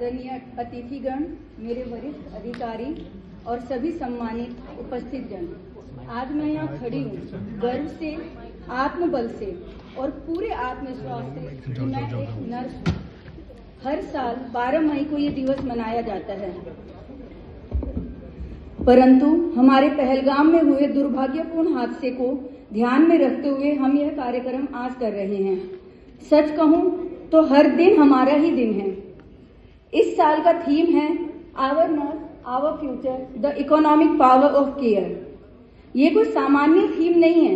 आदरणीय अतिथिगण, मेरे वरिष्ठ अधिकारी और सभी सम्मानित उपस्थित जन, आज मैं यहाँ खड़ी हूँ गर्व से, आत्मबल से और पूरे आत्मविश्वास से कि मैं एक नर्स हूँ। हर साल 12 मई को ये दिवस मनाया जाता है, परंतु हमारे पहलगाम में हुए दुर्भाग्यपूर्ण हादसे को ध्यान में रखते हुए हम यह कार्यक्रम आज कर रहे हैं। सच कहूँ तो हर दिन हमारा ही दिन है। इस साल का थीम है our nurse our future, the economic power of care. ये कोई सामान्य थीम नहीं है,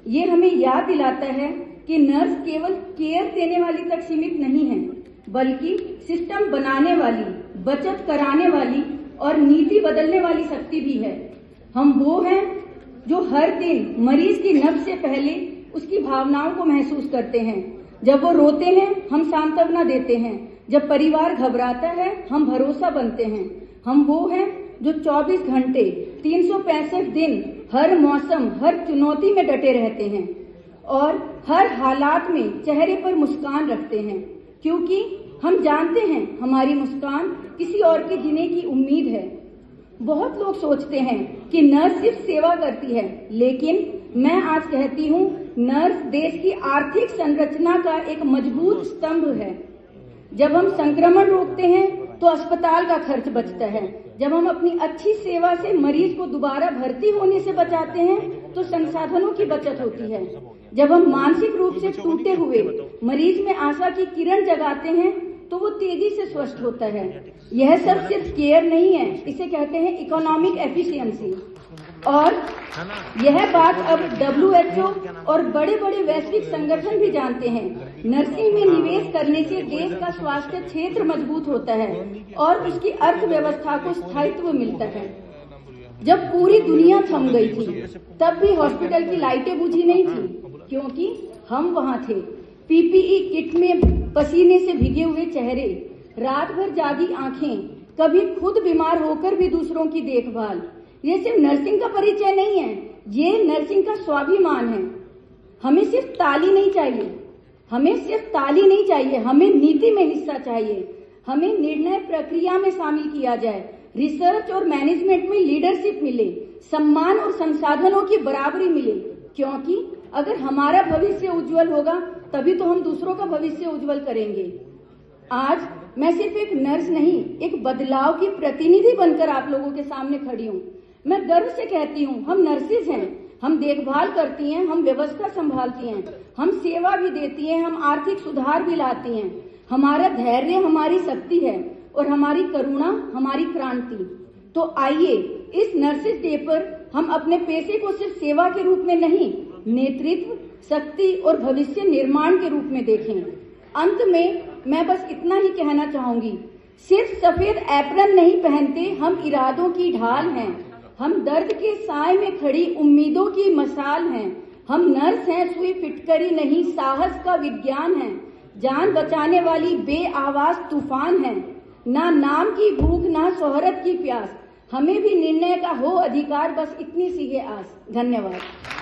ये हमें याद दिलाता है कि नर्स केवल केयर देने वाली तक सीमित नहीं है, बल्कि सिस्टम बनाने वाली, बचत कराने वाली और नीति बदलने वाली शक्ति भी है। हम वो हैं जो हर दिन मरीज की नब्ज से पहले उसकी भावनाओं को महसूस करते हैं। जब वो रोते हैं हम सांत्वना देते हैं, जब परिवार घबराता है हम भरोसा बनते हैं। हम वो हैं जो 24 घंटे 365 दिन हर मौसम, हर चुनौती में डटे रहते हैं और हर हालात में चेहरे पर मुस्कान रखते हैं, क्योंकि हम जानते हैं हमारी मुस्कान किसी और के जीने की उम्मीद है। बहुत लोग सोचते हैं कि नर्स सिर्फ सेवा करती है, लेकिन मैं आज कहती हूँ नर्स देश की आर्थिक संरचना का एक मजबूत स्तंभ है। जब हम संक्रमण रोकते हैं तो अस्पताल का खर्च बचता है। जब हम अपनी अच्छी सेवा से मरीज को दोबारा भर्ती होने से बचाते हैं तो संसाधनों की बचत होती है। जब हम मानसिक रूप से टूटे हुए मरीज में आशा की किरण जगाते हैं तो वो तेजी से स्वस्थ होता है। यह सब सिर्फ केयर नहीं है, इसे कहते हैं इकोनॉमिक एफिशिएंसी। और यह बात अब WHO और बड़े बड़े वैश्विक संगठन भी जानते हैं। नर्सिंग में निवेश करने से देश का स्वास्थ्य क्षेत्र मजबूत होता है और उसकी अर्थव्यवस्था को स्थायित्व मिलता है। जब पूरी दुनिया थम गई थी तब भी हॉस्पिटल की लाइटें बुझी नहीं थी, क्योंकि हम वहाँ थे। PPE किट में पसीने से भीगे हुए चेहरे, रात भर जागी आंखें, कभी खुद बीमार होकर भी दूसरों की देखभाल। ये सिर्फ नर्सिंग का परिचय नहीं है, ये नर्सिंग का स्वाभिमान है। हमें सिर्फ ताली नहीं चाहिए, हमें नीति में हिस्सा चाहिए। हमें निर्णय प्रक्रिया में शामिल किया जाए, रिसर्च और मैनेजमेंट में लीडरशिप मिले, सम्मान और संसाधनों की बराबरी मिले, क्योंकि अगर हमारा भविष्य उज्जवल होगा तभी तो हम दूसरों का भविष्य उज्जवल करेंगे। आज मैं सिर्फ एक नर्स नहीं, एक बदलाव की प्रतिनिधि बनकर आप लोगों के सामने खड़ी हूँ। मैं गर्व से कहती हूँ हम नर्सेज हैं, हम देखभाल करती हैं, हम व्यवस्था संभालती हैं, हम सेवा भी देती हैं, हम आर्थिक सुधार भी लाती हैं। हमारा धैर्य हमारी शक्ति है और हमारी करुणा हमारी क्रांति। तो आइए इस नर्सेज डे पर हम अपने पेशे को सिर्फ सेवा के रूप में नहीं, नेतृत्व, शक्ति और भविष्य निर्माण के रूप में देखें। अंत में मैं बस इतना ही कहना चाहूंगी, सिर्फ सफेद एप्रन नहीं पहनते हम इरादों की ढाल हैं। हम दर्द के साए में खड़ी उम्मीदों की मसाल हैं। हम नर्स हैं, सुई फिटकरी नहीं, साहस का विज्ञान है। जान बचाने वाली बेआवाज तूफान है। ना नाम की भूख, ना शोहरत की प्यास, हमें भी निर्णय का हो अधिकार, बस इतनी सी है आस। धन्यवाद।